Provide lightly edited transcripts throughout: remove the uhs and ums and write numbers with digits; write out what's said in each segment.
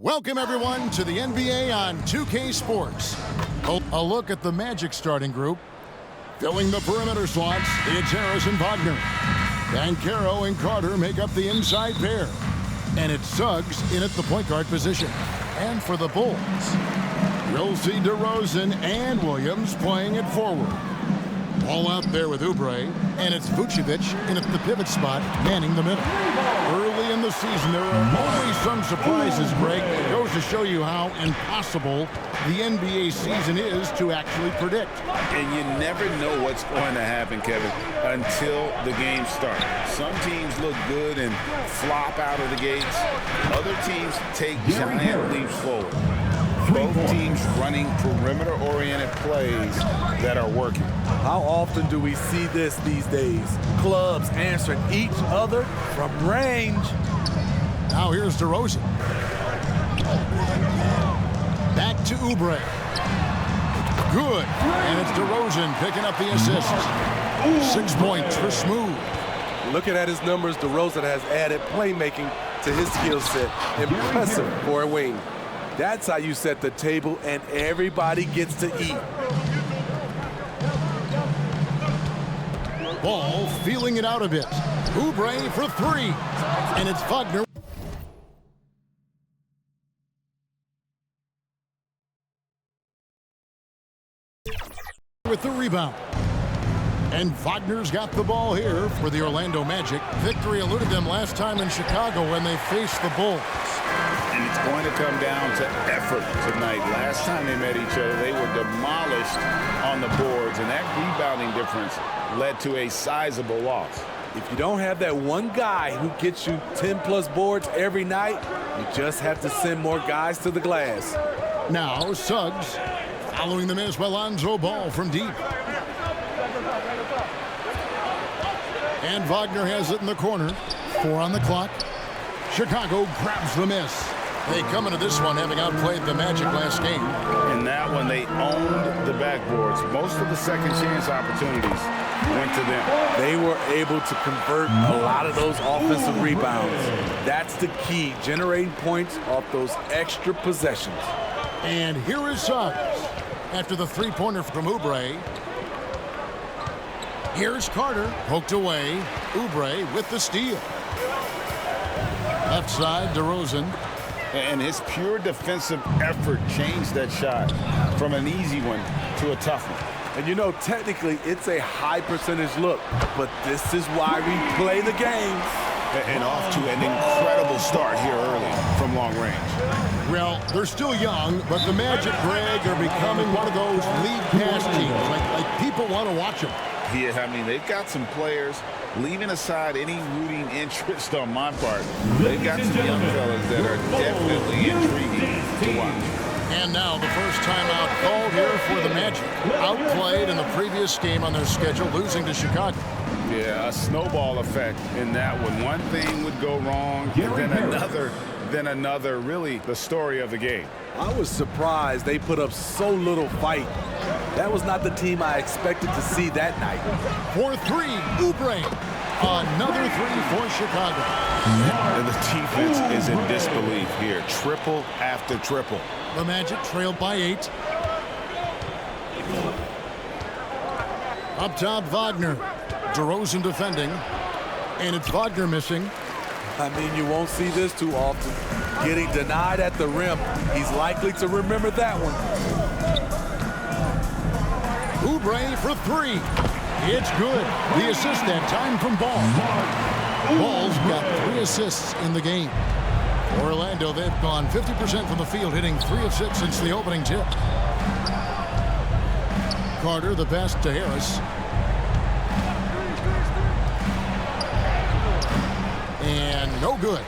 Welcome, everyone, to the NBA on 2K Sports. A look at the Magic starting group. Filling the perimeter slots, it's Harris and Wagner. Banchero and Carter make up the inside pair. And it's Suggs in at the point guard position. And for the Bulls, you'll see DeRozan and Williams playing at forward. All out there with Oubre, and it's Vucevic in at the pivot spot, manning the middle. Early in the season, there are always some surprises, Greg. It goes to show you how impossible the NBA season is to actually predict. And you never know what's going to happen, Kevin, until the game starts. Some teams look good and flop out of the gates. Other teams take giant leaps forward. Both teams running perimeter-oriented plays that are working. How often do we see this these days? Clubs answering each other from range. Now here's DeRozan. Back to Oubre. Good. And it's DeRozan picking up the assist. 6 points for Smooth. Looking at his numbers, DeRozan has added playmaking to his skill set. Impressive for a wing. That's how you set the table and everybody gets to eat. Ball feeling it out a bit. Oubre for three. And it's Wagner with the rebound. And Wagner's got the ball here for the Orlando Magic. Victory eluded them last time in Chicago when they faced the Bulls. And it's going to come down to effort tonight. Last time they met each other, they were demolished on the boards, and that rebounding difference led to a sizable loss. If you don't have that one guy who gets you 10-plus boards every night, you just have to send more guys to the glass. Now Suggs following the miss by Lonzo Ball from deep. And Wagner has it in the corner. 4 on the clock. Chicago grabs the miss. They come into this one having outplayed the Magic last game. In that one, they owned the backboards. Most of the second chance opportunities went to them. They were able to convert a lot of those offensive rebounds. That's the key, generating points off those extra possessions. And here is Suggs after the three-pointer from Oubre. Here's Carter, poked away. Oubre with the steal. Left side, DeRozan. And his pure defensive effort changed that shot from an easy one to a tough one. And you know, technically, it's a high percentage look, but this is why we play the game. And off to an incredible start here early from long range. Well, they're still young, but the Magic, Greg, are becoming one of those league pass teams. Like people want to watch them. Yeah, I mean, they've got some players, leaving aside any rooting interest on my part, they've got some young fellas that are definitely intriguing to watch. And now the first timeout called here for the Magic. Outplayed in the previous game on their schedule, losing to Chicago. Yeah, a snowball effect in that one. One thing would go wrong, then another, really the story of the game. I was surprised they put up so little fight. That was not the team I expected to see that night. For three, Oubre. Another three for Chicago. And the defense is in disbelief here. Triple after triple. The Magic trailed by 8. Up top, Wagner. DeRozan defending. And it's Wagner missing. I mean, you won't see this too often. Getting denied at the rim, he's likely to remember that one. Oubre for three. It's good. The assist that time from Ball. Ball's got 3 assists in the game. Orlando, they've gone 50% from the field, hitting 3 of 6 since the opening tip. Carter, the pass to Harris. And no good.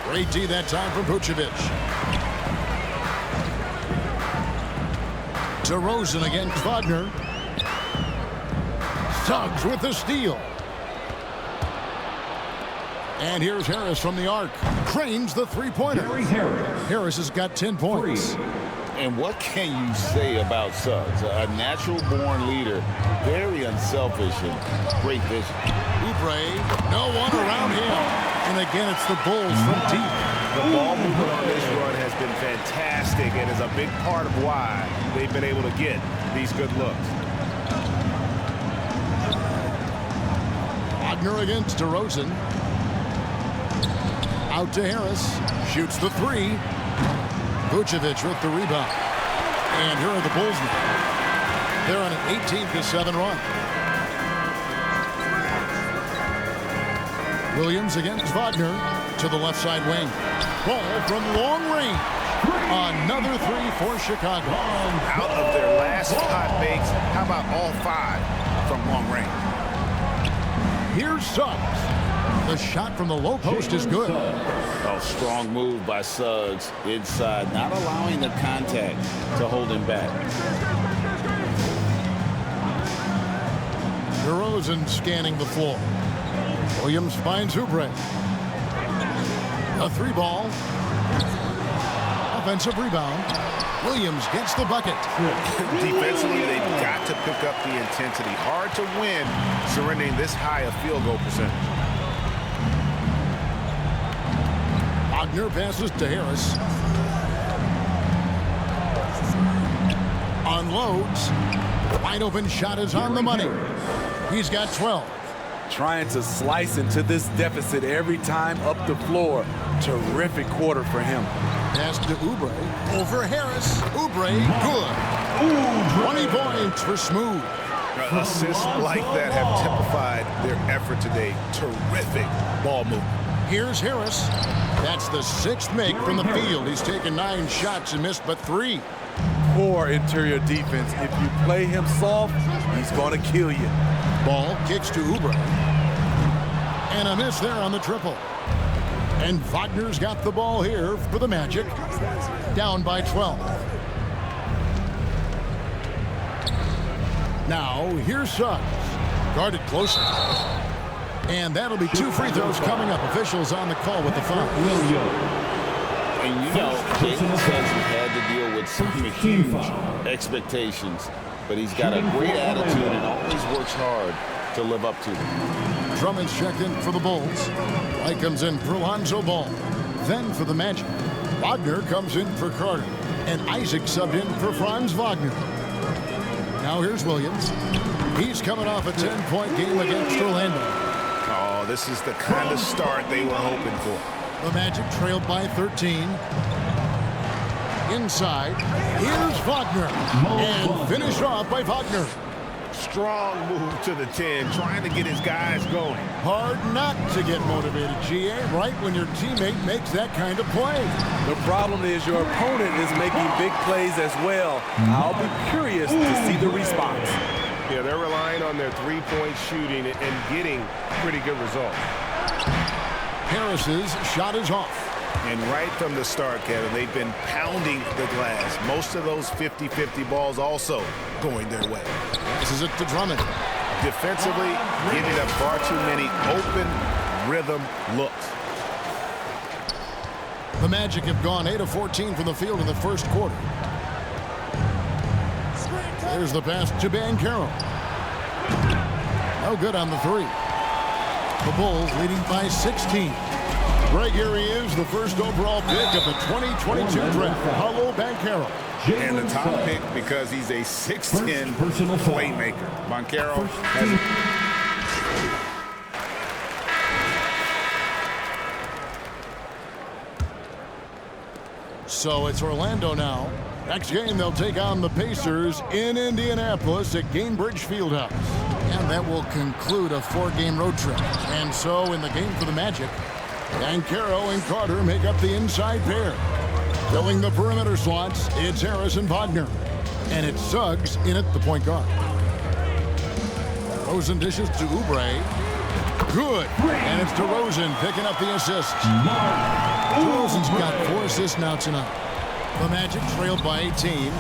Great D that time from Vucevic. DeRozan against Wagner. Suggs with the steal. And here's Harris from the arc. Trains the three-pointer. Harris has got 10 points. And what can you say about Suggs? A natural-born leader, very unselfish and great vision. Oubre, no one around him. And again, it's the Bulls from deep. The ball movement on this run has been fantastic and is a big part of why they've been able to get these good looks. Wagner against DeRozan. Out to Harris. Shoots the three. Vucevic with the rebound. And here are the Bulls now. They're on an 18-7 run. Williams against Wagner to the left side wing. Ball from long range. Another three for Chicago. Out of their last 5 makes, how about all 5 from long range? Here's Suggs. The shot from the low post is good. Oh, strong move by Suggs inside, not allowing the contact to hold him back. DeRozan scanning the floor. Williams finds Oubre. A 3-ball. Offensive rebound. Williams gets the bucket. Defensively, they've got to pick up the intensity. Hard to win surrendering this high a field goal percentage. Wagner passes to Harris. Unloads. Wide open shot is on the money. He's got 12. Trying to slice into this deficit every time up the floor. Terrific quarter for him. Pass to Oubre. Over Harris. Oubre, good. 20 points for Smooth. Assists like that have typified their effort today. Terrific ball movement. Here's Harris. That's the 6th make from the field. He's taken 9 shots and missed but 3. Poor interior defense. If you play him soft, he's going to kill you. Ball kicks to Oubre. And a miss there on the triple. And Wagner's got the ball here for the Magic. Down by 12. Now, here's Suggs. Guarded closely. And that'll be 2 free throws coming up. Officials on the call with the foul. And you know, Jaylen says he had to deal with some huge expectations. But he's got a great attitude and always works hard to live up to them. Drummond's checked in for the Bulls. White comes in for Lonzo Ball. Then for the Magic, Wagner comes in for Carter. And Isaac subbed in for Franz Wagner. Now here's Williams. He's coming off a 10-point game against Orlando. Oh, this is the kind of start they were hoping for. The Magic trailed by 13. Inside, here's Wagner. And finished off by Wagner. Strong move to the 10, trying to get his guys going. Hard not to get motivated, GA, right when your teammate makes that kind of play. The problem is your opponent is making big plays as well. I'll be curious to see the response. Yeah, they're relying on their three-point shooting and getting pretty good results. Harris's shot is off. And right from the start, Kevin, they've been pounding the glass. Most of those 50-50 balls also going their way. This is it to Drummond. Defensively, giving up far too many open rhythm looks. The Magic have gone 8 of 14 from the field in the first quarter. There's the pass to Banchero. No good on the 3. The Bulls leading by 16. Right here he is, the first overall pick of the 2022 draft, Paolo Banchero. And the top pick because he's a 6'10 playmaker. Banchero has So it's Orlando now. Next game, they'll take on the Pacers in Indianapolis at Gainbridge Fieldhouse. And that will conclude a 4-game road trip. And so in the game for the Magic, Banchero and Carter make up the inside pair. Filling the perimeter slots, it's Harris and Wagner. And it's Suggs in at the point guard. DeRozan dishes to Oubre. Good. And it's DeRozan picking up the assist. DeRozan's got 4 assists now tonight. The Magic trailed by 18.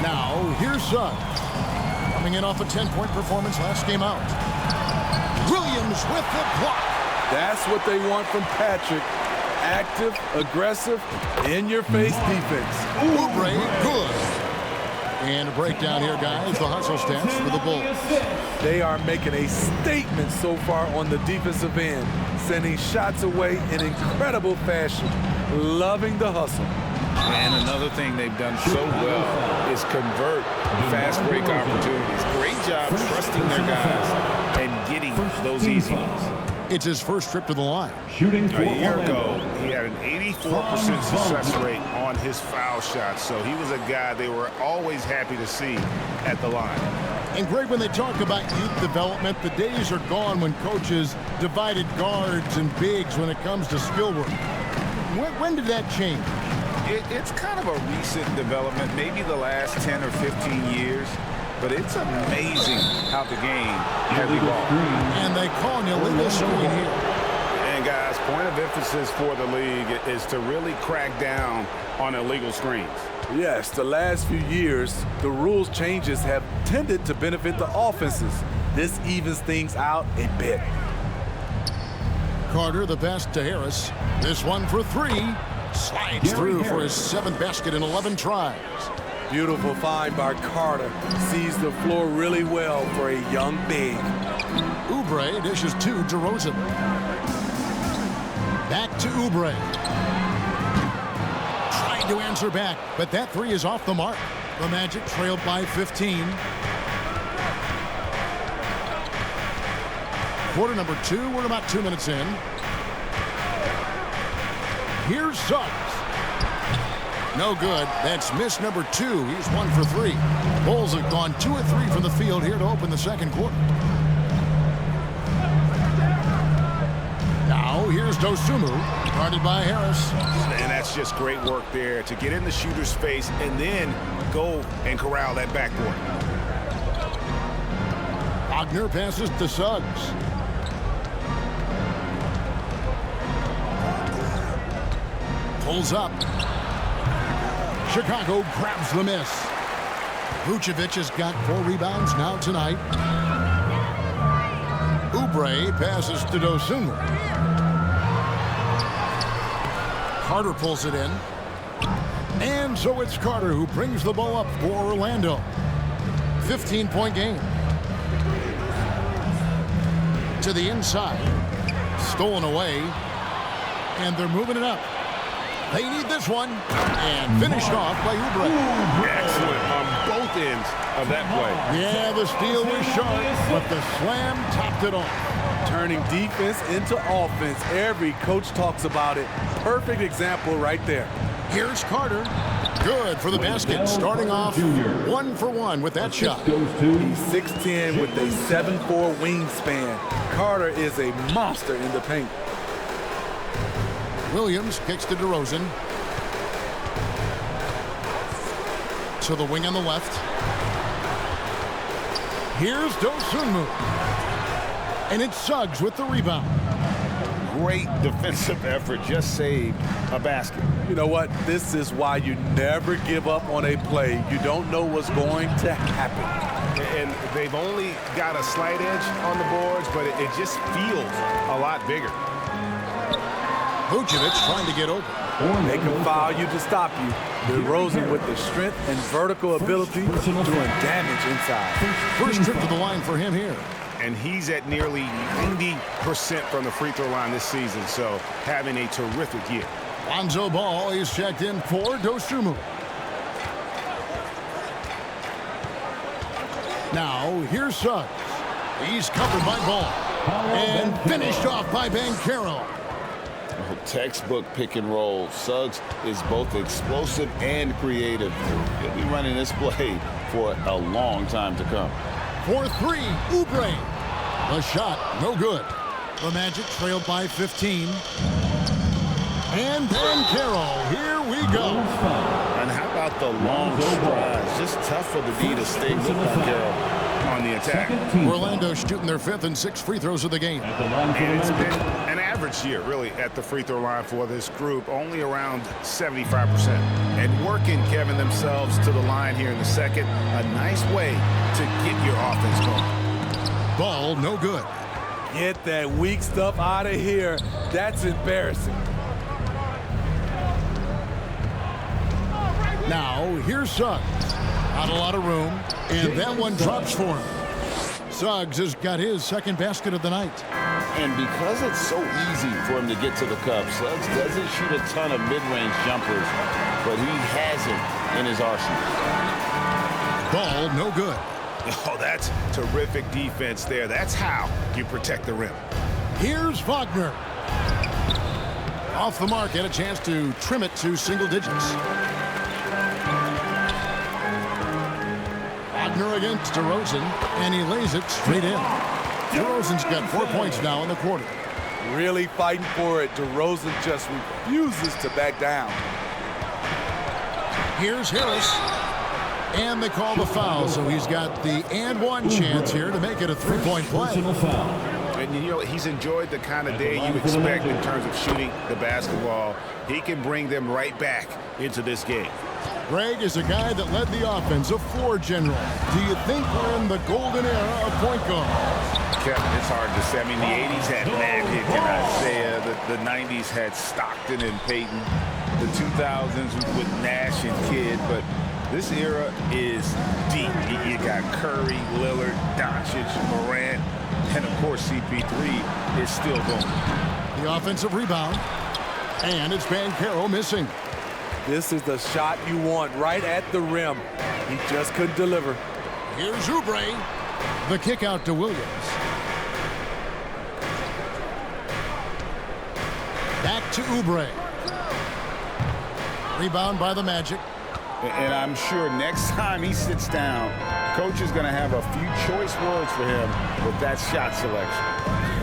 Now, here's Suggs. Coming in off a 10-point performance last game out. Williams with the block. That's what they want from Patrick. Active, aggressive, in-your-face defense. Oubre, good. And a breakdown here, guys. The hustle stats for the Bulls. They are making a statement so far on the defensive end, sending shots away in incredible fashion. Loving the hustle. And another thing they've done so well is convert fast break opportunities. Great job trusting their guys and getting those easy ones. It's his first trip to the line. A year ago, he had an 84% success rate on his foul shots, so he was a guy they were always happy to see at the line. And Greg, when they talk about youth development, the days are gone when coaches divided guards and bigs when it comes to skill work. When did that change? It's kind of a recent development, maybe the last 10 or 15 years. But it's amazing how the game has evolved. And they call an illegal screen here. And guys, point of emphasis for the league is to really crack down on illegal screens. Yes, the last few years, the rules changes have tended to benefit the offenses. This evens things out a bit. Carter, the pass to Harris. This one for three. Slides through for his 7th basket in 11 tries. Beautiful find by Carter. Sees the floor really well for a young big. Oubre dishes to DeRozan. Back to Oubre. Tried to answer back, but that three is off the mark. The Magic trailed by 15. Quarter number 2. We're about 2 minutes in. Here's Suggs. No good. That's miss number 2. He's 1 for 3. Bulls have gone 2 of 3 from the field here to open the second quarter. Now here's Dosunmu, guarded by Harris. And that's just great work there to get in the shooter's face and then go and corral that backboard. Wagner passes to Suggs. Pulls up. Chicago grabs the miss. Vucevic has got 4 rebounds now tonight. Oubre passes to Dosunmu. Carter pulls it in. And so it's Carter who brings the ball up for Orlando. 15-point game. To the inside. Stolen away. And they're moving it up. They need this one. And finished off by Oubre. Excellent on both ends of that play. Yeah, the steal was sharp, but the slam topped it off. Turning defense into offense. Every coach talks about it. Perfect example right there. Here's Carter. Good for the basket. Starting off 1 for 1 with that shot. He's 6'10" with a 7'4" wingspan. Carter is a monster in the paint. Williams kicks to DeRozan. To the wing on the left. Here's Dosunmu. And it's Suggs with the rebound. Great defensive effort. Just saved a basket. You know what? This is why you never give up on a play. You don't know what's going to happen. And they've only got a slight edge on the boards, but it just feels a lot bigger. Vucevic trying to get open. They can foul you to stop you. DeRozan with the strength and vertical ability doing damage inside. First trip to the line for him here. And he's at nearly 90% from the free throw line this season, so having a terrific year. Lonzo Ball is checked in for Dosunmu. Now, here's Suggs. He's covered by Ball. And finished off by Banchero. Textbook pick and roll. Suggs is both explosive and creative. He'll be running this play for a long time to come. For 3, Oubre. The shot, no good. The Magic trailed by 15. And Banchero, here we go. And how about the long strides? Just tough for the D to stay with Banchero on the attack. Orlando shooting their 5th and 6th free throws of the game. And it's been an average year, really, at the free throw line for this group, only around 75%. And working, Kevin, themselves to the line here in the second, a nice way to get your offense going. Ball, no good. Get that weak stuff out of here. That's embarrassing. Now, here's Suggs. Not a lot of room, and that one drops for him. Suggs has got his second basket of the night. And because it's so easy for him to get to the cup, Suggs doesn't shoot a ton of mid-range jumpers, but he has it in his arsenal. Ball no good. Oh, that's terrific defense there. That's how you protect the rim. Here's Wagner. Off the mark, had a chance to trim it to single digits. Wagner against DeRozan, and he lays it straight in. DeRozan's got 4 points now in the quarter. Really fighting for it. DeRozan just refuses to back down. Here's Harris. And they call the foul, so he's got the and one chance here to make it a three-point play. And you know, he's enjoyed the kind of day you expect in terms of shooting the basketball. He can bring them right back into this game. Greg is a guy that led the offense, a floor general. Do you think we're in the golden era of point guard? Kevin, it's hard to say. I mean, the 80s had Magic and Isaiah. The 90s had Stockton and Peyton. The 2000s with Nash and Kidd. But this era is deep. You got Curry, Lillard, Doncic, Morant, and of course CP3 is still going. The offensive rebound. And it's Banchero missing. This is the shot you want right at the rim. He just couldn't deliver. Here's Oubre. The kick out to Williams. Back to Oubre. Rebound by the Magic. And I'm sure next time he sits down, coach is going to have a few choice words for him with that shot selection.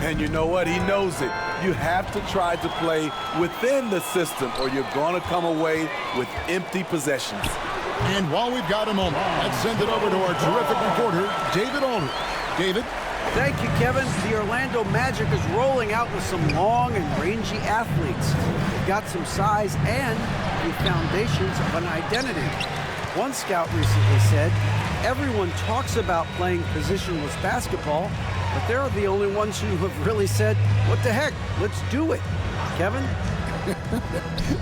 And you know what? He knows it. You have to try to play within the system or you're going to come away with empty possessions. And while we've got a moment, let's send it over to our terrific reporter, David Aldridge. David? Thank you, Kevin. The Orlando Magic is rolling out with some long and rangy athletes. They've got some size and the foundations of an identity. One scout recently said, everyone talks about playing positionless basketball, but they're the only ones who have really said, what the heck, let's do it. Kevin?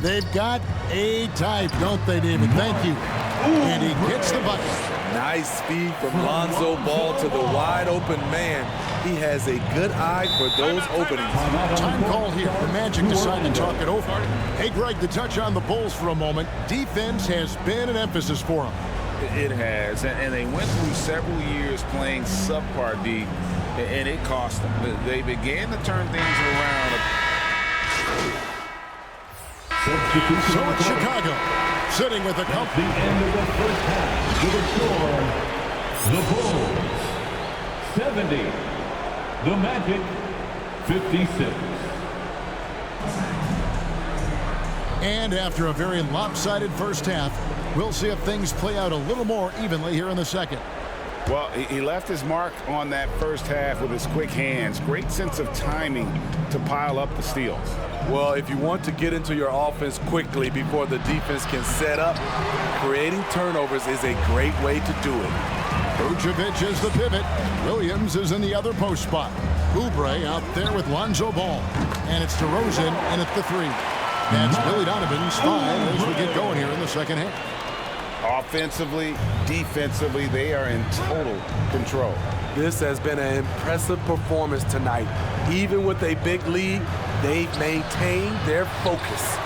They've got a type, don't they, David? Thank you. And he gets the bucket. Nice speed from Lonzo Ball to the wide open man. He has a good eye for those openings. Time call here. The Magic decide to talk it over. Hey, Greg, to touch on the Bulls for a moment. Defense has been an emphasis for them. It has, and they went through several years playing subpar D, and it cost them. They began to turn things around. So it's Chicago, sitting with a couple. At the end of the first half, to the score, the Bulls 70, the Magic 56. And after a very lopsided first half, we'll see if things play out a little more evenly here in the second. Well, he left his mark on that first half with his quick hands. Great sense of timing to pile up the steals. Well, if you want to get into your offense quickly before the defense can set up, creating turnovers is a great way to do it. Vucevic is the pivot. Williams is in the other post spot. Oubre out there with Lonzo Ball. And it's DeRozan in at the three. That's Billy Donovan's five as we get going here in the second half. Offensively, defensively, they are in total control. This has been an impressive performance tonight. Even with a big lead, they've maintained their focus.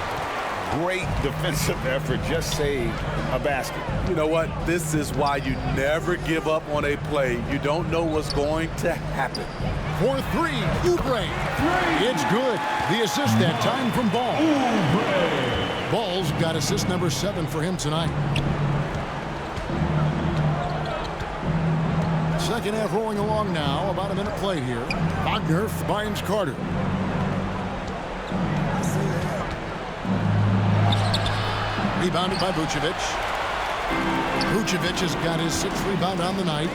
Great defensive effort, just saved a basket. You know what? This is why you never give up on a play. You don't know what's going to happen. For three, Oubre. It's good. The assist that time from Ball. Ball's got assist number 7 for him tonight. Second half rolling along now. About a minute played here. Wagner finds Carter. Rebounded by Vucevic. Vucevic has got his 6th rebound on the night.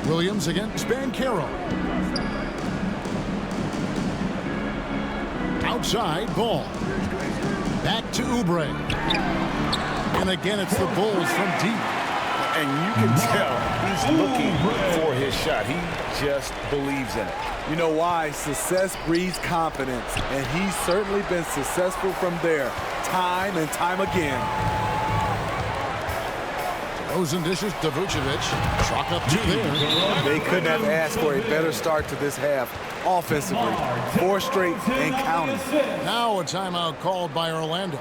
Williams against Banchero. Outside, Ball. Back to Oubre. And again, it's the Bulls from deep. And you can tell he's looking for his shot. He just believes in it. You know why? Success breeds confidence, and he's certainly been successful from there time and time again. Rosen dishes to Vucevic. Chalk up 2 there. They couldn't have asked for a better start to this half offensively. 4 straight and counting. Now a timeout called by Orlando.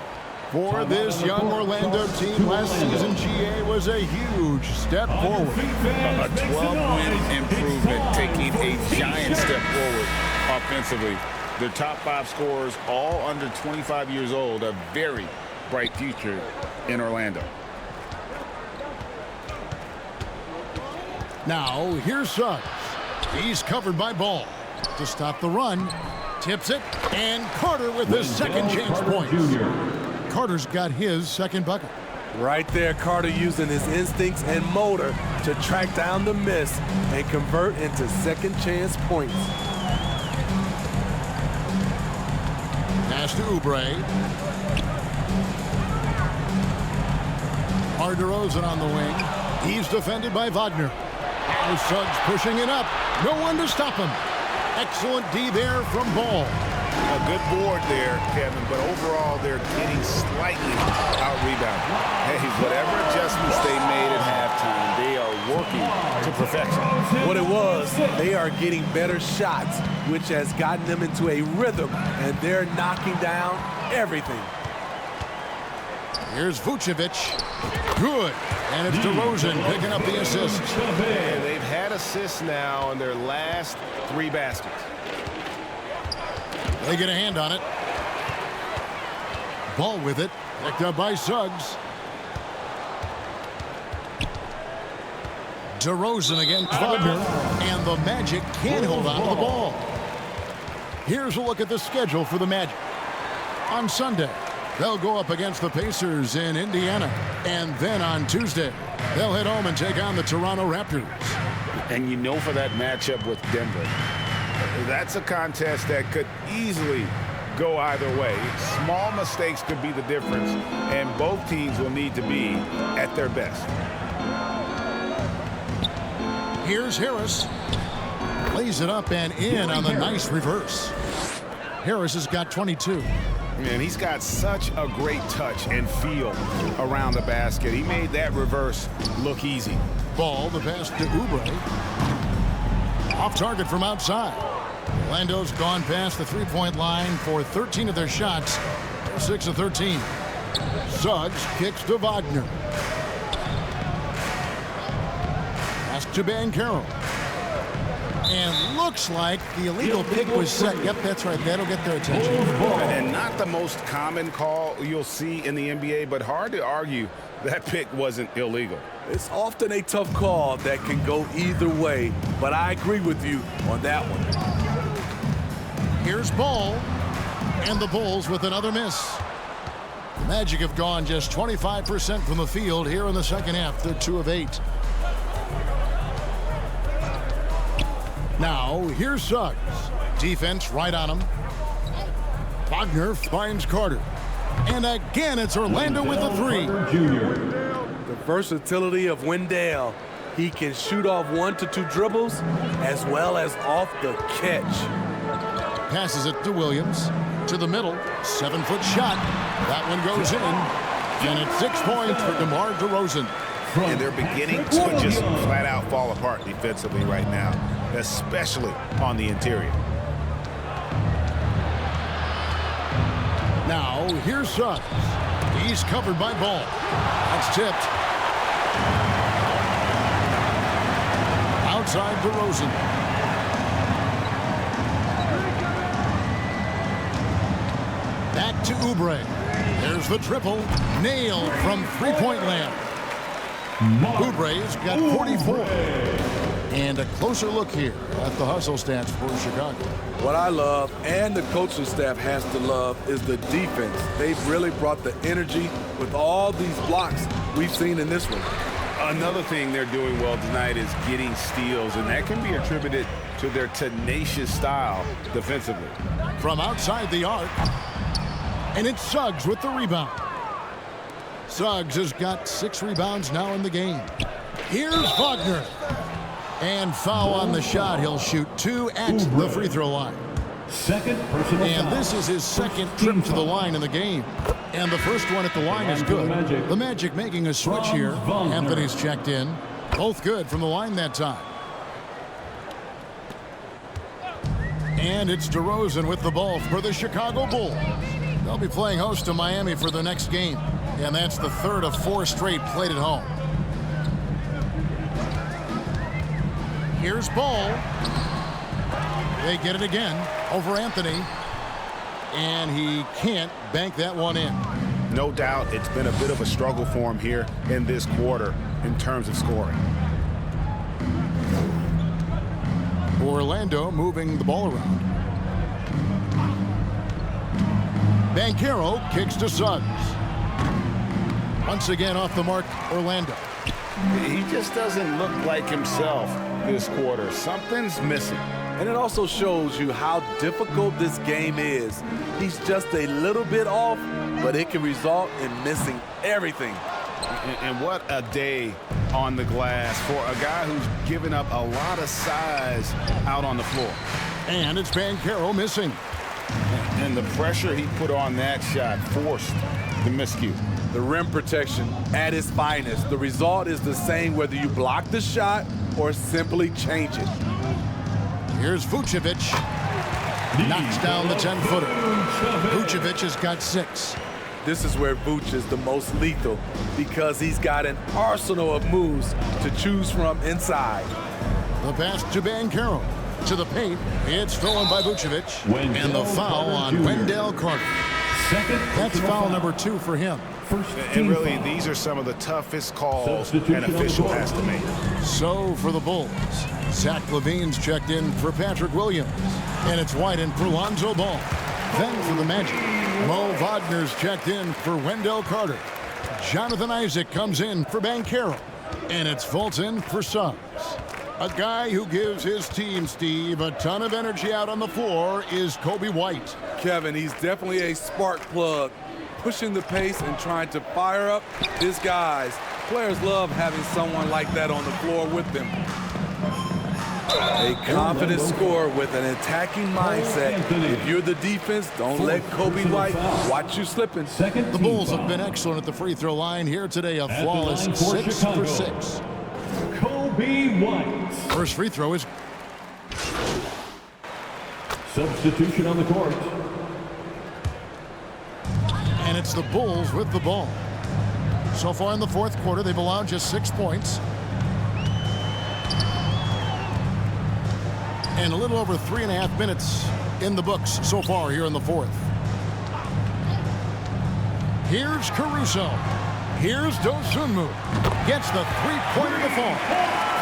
For this young Orlando team, last season GA was a huge step forward. A 12-win improvement, taking a giant step forward offensively. Their top 5 scorers, all under 25 years old, a very bright future in Orlando. Now, here's Suggs. He's covered by Ball. To stop the run, tips it, and Carter with his second chance point. Carter's got his second bucket. Right there, Carter using his instincts and motor to track down the miss and convert into second chance points. Pass to Oubre. DeRozan on the wing. He's defended by Wagner. Now Suggs pushing it up. No one to stop him. Excellent D there from Ball. A good board there, Kevin, but overall they're getting slightly out-rebounded. Hey, whatever adjustments they made at halftime, they are working to perfection. What it was, they are getting better shots, which has gotten them into a rhythm, and they're knocking down everything. Here's Vucevic. Good. And it's DeRozan picking up the assist. And they've had assists now in their last 3 baskets. They get a hand on it. Ball with it. Picked up by Suggs. DeRozan against Wagner. And the Magic can't hold on to the ball. Here's a look at the schedule for the Magic. On Sunday, they'll go up against the Pacers in Indiana. And then on Tuesday, they'll head home and take on the Toronto Raptors. And you know, for that matchup with Denver, That's a contest that could easily go either way. Small mistakes could be the difference, and both teams will need to be at their best. Here's Harris. Lays it up and in on the nice reverse. Harris has got 22. And he's got such a great touch and feel around the basket. He made that reverse look easy. Ball, the pass to Oubre. Off target from outside. Orlando's gone past the three-point line for 13 of their shots. 6 of 13. Suggs kicks to Wagner. Pass to Banchero. And looks like the illegal pick was set. Yep, that's right. That'll get their attention. And not the most common call you'll see in the NBA, but hard to argue that pick wasn't illegal. It's often a tough call that can go either way, but I agree with you on that one. Here's Ball, and the Bulls with another miss. The Magic have gone just 25% from the field here in the second half. They're 2 of 8. Now, here's Suggs. Defense right on him. Wagner finds Carter. And again, it's Orlando with the three. The versatility of Wendell. He can shoot off 1 to 2 dribbles as well as off the catch. Passes it to Williams. To the middle. 7-foot shot. That one goes in. And it's 6 points for DeMar DeRozan. And they're beginning to just flat out fall apart defensively right now, especially on the interior. Now, here's Suggs. He's covered by Ball. That's tipped. Outside DeRozan. Back to Oubre. There's the triple. Nailed from three-point land. Oubre's got 44. And a closer look here at the hustle stats for Chicago. What I love, and the coaching staff has to love, is the defense. They've really brought the energy with all these blocks we've seen in this one. another thing they're doing well tonight is getting steals, and that can be attributed to their tenacious style defensively. From outside the arc, and it's Suggs with the rebound. Suggs has got 6 rebounds now in the game. Here's Wagner. And foul on the shot. He'll shoot 2 at the free throw line. Second personal And foul. this is his second Team trip to the foul. line in the game. And the first one at the line is good. The Magic making a switch here. Wagner. Anthony's checked in. Both good from the line that time. And it's DeRozan with the ball for the Chicago Bulls. They'll be playing host to Miami for the next game. And that's the third of 4 straight played at home. Here's Ball. They get it again over Anthony. And he can't bank that one in. No doubt it's been a bit of a struggle for him here in this quarter in terms of scoring. Orlando moving the ball around. Banchero kicks to Suggs. Once again off the mark, Orlando. He just doesn't look like himself this quarter. Something's missing. And it also shows you how difficult this game is. He's just a little bit off, but it can result in missing everything. And what a day on the glass for a guy who's given up a lot of size out on the floor. And it's Banchero missing. And the pressure he put on that shot forced the miscue. The rim protection at its finest. The result is the same whether you block the shot or simply change it. Here's Vucevic. Knocks down the 10-footer. Vucevic has got 6. This is where Vooch is the most lethal because he's got an arsenal of moves to choose from inside. The pass to Banchero. To the paint. It's stolen by Vucevic. And the foul on Wendell Carter. That's foul number 2 for him. And really, these are some of the toughest calls an official has to make. So for the Bulls, Zach LaVine's checked in for Patrick Williams. And it's White for Lonzo Ball. Then for the Magic, Mo Wagner's checked in for Wendell Carter. Jonathan Isaac comes in for Banchero. And it's Fulton for Suggs. A guy who gives his team, Steve, a ton of energy out on the floor is Coby White. Kevin, he's definitely a spark plug, pushing the pace and trying to fire up his guys. Players love having someone like that on the floor with them. A confident scorer with an attacking mindset. If you're the defense, don't let Coby White watch you slipping. The Bulls have been excellent at the free throw line here today, a flawless 6 for 6. Coby White. First free throw is Substitution on the court. and it's the Bulls with the ball. So far in the fourth quarter, they've allowed just 6 points. And a little over 3.5 minutes in the books so far here in the fourth. Here's Caruso. Here's Dosunmu. Gets the three-pointer to fall.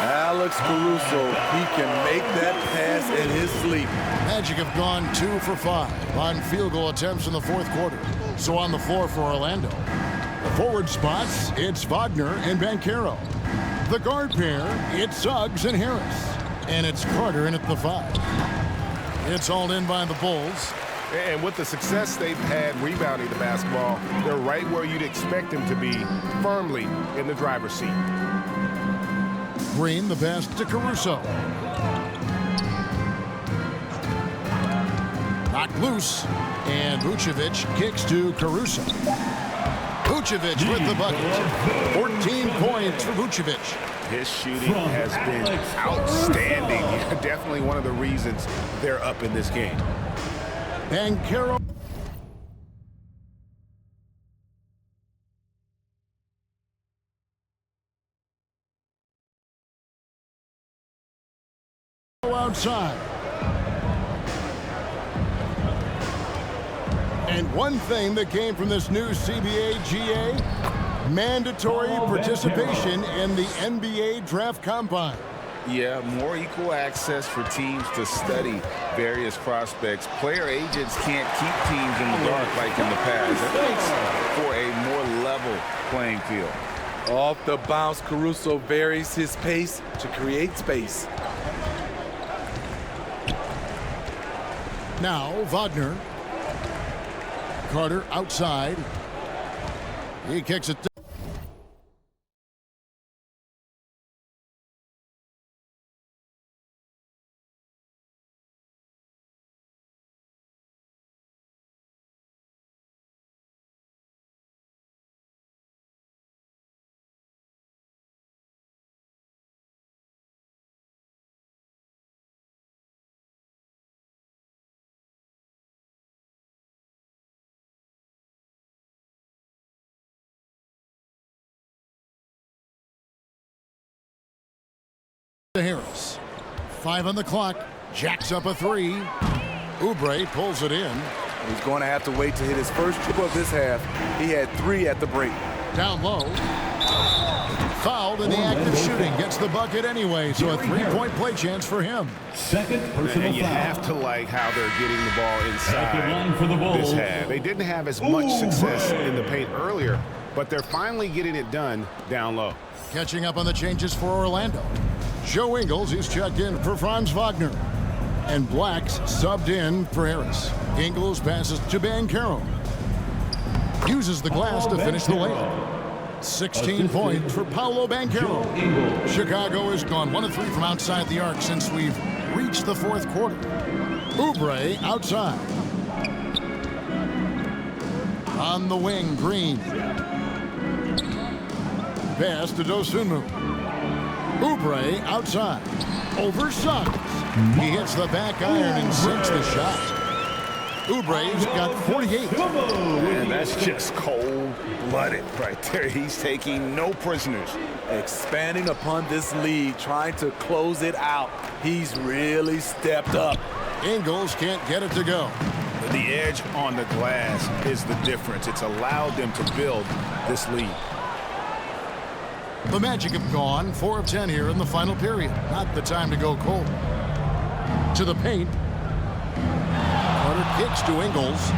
Alex Caruso, he can make that pass in his sleep. Magic have gone 2 for 5 on field goal attempts in the fourth quarter. So on the floor for Orlando. The forward spots, it's Wagner and Banchero. The guard pair, it's Suggs and Harris. And it's Carter in at the 5. It's hauled in by the Bulls. And with the success they've had rebounding the basketball, they're right where you'd expect them to be, firmly in the driver's seat. Green, the pass to Caruso. Knocked loose. And Vucevic kicks to Caruso. Vucevic with the bucket. 14 points for Vucevic. His shooting has been outstanding. Definitely one of the reasons they're up in this game. Banchero outside. And one thing that came from this new CBA GA, mandatory participation in the NBA Draft Combine. Yeah, more equal access for teams to study various prospects. Player agents can't keep teams in the dark like in the past. That makes for a more level playing field. Off the bounce, Caruso varies his pace to create space. Now Wagner. Carter outside. He kicks it. to Harris. 5 on the clock. Jacks up a 3. Oubre pulls it in. He's going to have to wait to hit his first triple of this half. He had 3 at the break. Down low. Fouled in the act of shooting. Gets the bucket anyway, so a 3-point play chance for him. Second personal And you foul. have to like how they're getting the ball At the line for the inside Bulls. this half. They didn't have as much success in the paint earlier, but they're finally getting it done down low. Catching up on the changes for Orlando. Joe Ingles is checked in for Franz Wagner. And Blacks subbed in for Harris. Ingles passes to Banchero. Uses the glass to finish the layup. 16 points for Paolo Banchero. Chicago has gone 1 of 3 from outside the arc since we've reached the 4th quarter. Oubre outside. On the wing, Green. Pass to Dosunmu. Oubre outside. Over Suggs. He hits the back iron and sinks the shot. Oubre's got 48. And that's just cold-blooded right there. He's taking no prisoners. Expanding upon this lead, trying to close it out. He's really stepped up. Ingles can't get it to go. The edge on the glass is the difference. It's allowed them to build this lead. The Magic have gone 4 of 10 here in the final period. Not the time to go cold. To the paint. Carter kicks to Ingles.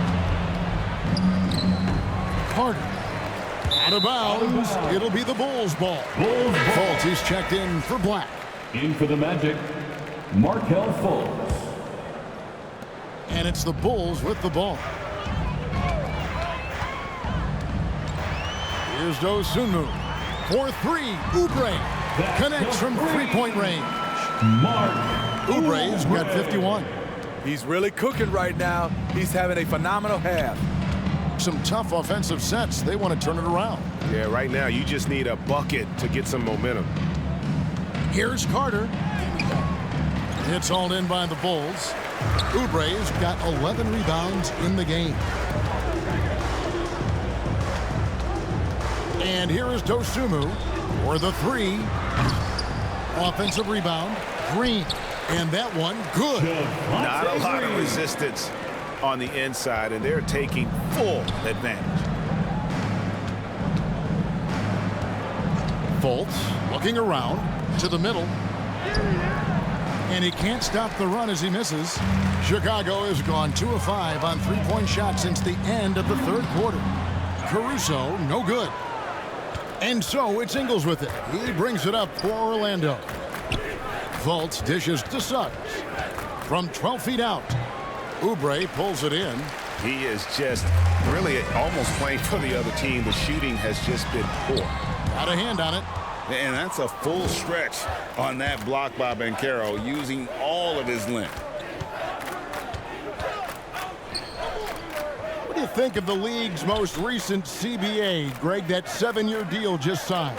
Carter. Out of bounds. It'll be the Bulls' ball. Fultz is checked in for Black. In for the Magic, Markelle Fultz. And it's the Bulls with the ball. Here's Dosunmu. For 3. Oubre connects from 3-point range. Oubre's got 51. He's really cooking right now. He's having a phenomenal half. Some tough offensive sets. They want to turn it around. Yeah, right now you just need a bucket to get some momentum. Here's Carter. It's hauled in by the Bulls. Oubre's got 11 rebounds in the game. And here is Dosunmu for the 3. Offensive rebound. Green. And that one, good. Not a lot of resistance on the inside, and they're taking full advantage. Fultz looking around to the middle. And he can't stop the run as he misses. Chicago has gone 2 of 5 on 3-point shots since the end of the 3rd quarter. Caruso, no good. And so it's Ingles with it. He brings it up for Orlando. Fultz dishes to Suggs. From 12 feet out. Oubre pulls it in. He is just really almost playing for the other team. The shooting has just been poor. Got a hand on it. And that's a full stretch on that block by Banchero, using all of his length. What do you think of the league's most recent CBA, Greg? That 7-year deal just signed.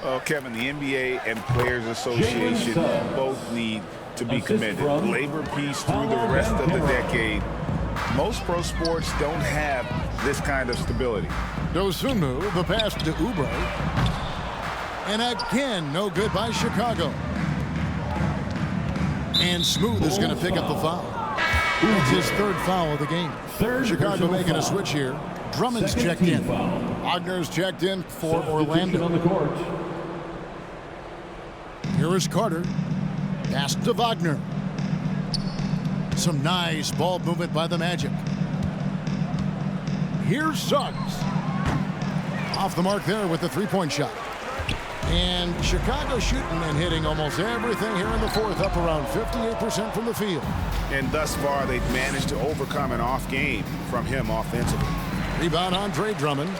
Well, Kevin, the NBA and Players Association both need to be commended. Labor peace through the rest of the decade. Most pro sports don't have this kind of stability. Dosunmu, the pass to Oubre. And again, no good by Chicago. And Smooth is going to pick up the foul. It's his 3rd foul of the game. Chicago making a switch here. Drummond's checked in. Wagner's checked in for Orlando. On the court. Here is Carter. Pass to Wagner. Some nice ball movement by the Magic. Here's Suggs. Off the mark there with the 3-point shot. And Chicago shooting and hitting almost everything here in the 4th, up around 58% from the field. And thus far, they've managed to overcome an off game from him offensively. Rebound Andre Drummond.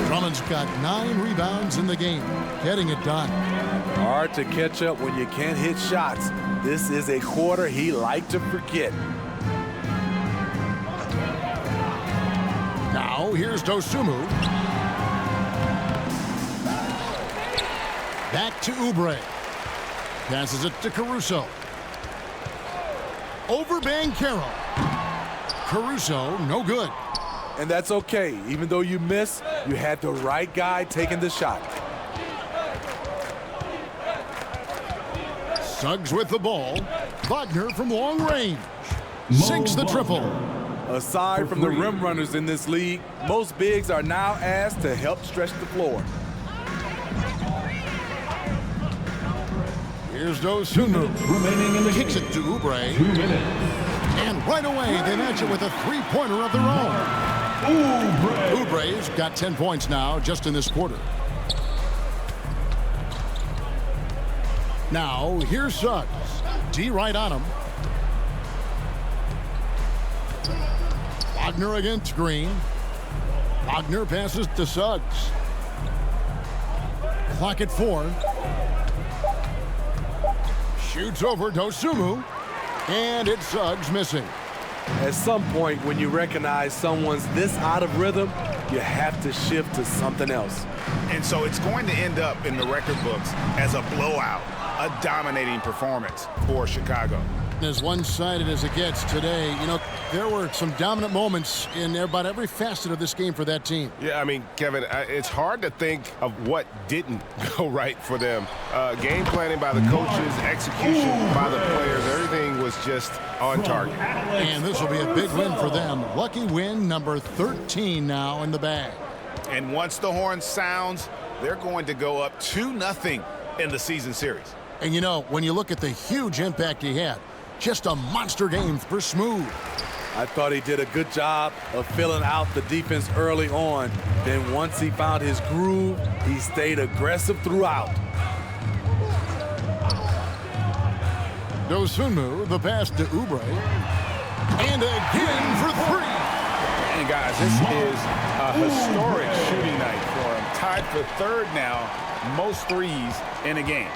Drummond's got 9 rebounds in the game, getting it done. Hard to catch up when you can't hit shots. This is a quarter he liked to forget. Now here's Dosunmu. Back to Oubre. Passes it to Caruso. Over Banchero. Caruso, no good. And that's okay. Even though you miss, you had the right guy taking the shot. Suggs with the ball. Wagner from long range. Sinks the triple. Aside from the rim runners in this league, most bigs are now asked to help stretch the floor. Here's Dosunmu. Remaining in the Kicks game. it to Oubre. 2 minutes. And right away, they match it with a three-pointer of their own. Oubre's got 10 points now just in this quarter. Now, here's Suggs. D right on him. Wagner against Green. Wagner passes to Suggs. Clock at 4. Shoots over Dosunmu. And it's Suggs missing. At some point, when you recognize someone's this out of rhythm, you have to shift to something else. And so it's going to end up in the record books as a blowout, a dominating performance for Chicago. As one-sided as it gets today, you know, there were some dominant moments in about every facet of this game for that team. Yeah, I mean, Kevin, it's hard to think of what didn't go right for them. Game planning by the coaches, execution by the players, everything was just on target. And this will be a big win for them. Lucky win number 13 now in the bag. And once the horn sounds, they're going to go up 2-0 in the season series. And you know, when you look at the huge impact he had, just a monster game for Smooth. I thought he did a good job of filling out the defense early on. Then once he found his groove, he stayed aggressive throughout. Dosunmu, the pass to Oubre. And again for 3. And guys, this is a historic shooting night for him. Tied for third now, most threes in a game.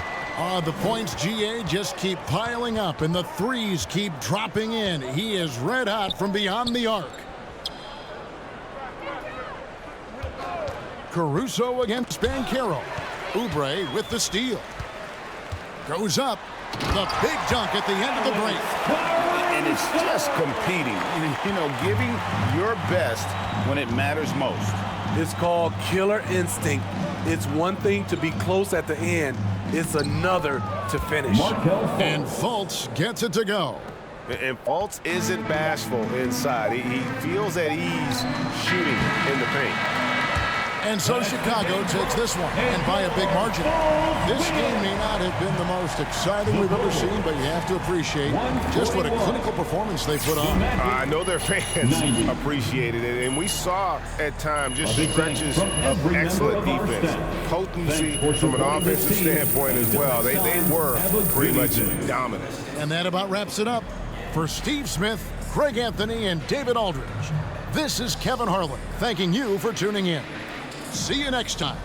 The points, GA, just keep piling up, and the threes keep dropping in. He is red hot from beyond the arc. Caruso against Banchero. Oubre with the steal. Goes up. The big dunk at the end of the break. And it's just competing, you know, giving your best when it matters most. It's called killer instinct. It's one thing to be close at the end. It's another to finish. And Fultz gets it to go. And Fultz isn't bashful inside. He feels at ease shooting in the paint. And so Chicago takes this one, and by a big margin. This game may not have been the most exciting we've ever seen, but you have to appreciate just what a clinical performance they put on. I know their fans appreciated it, and we saw at times just stretches of excellent defense, potency from an offensive standpoint as well. They were pretty much dominant. And that about wraps it up. For Steve Smith, Craig Anthony, and David Aldridge, this is Kevin Harlan thanking you for tuning in. See you next time.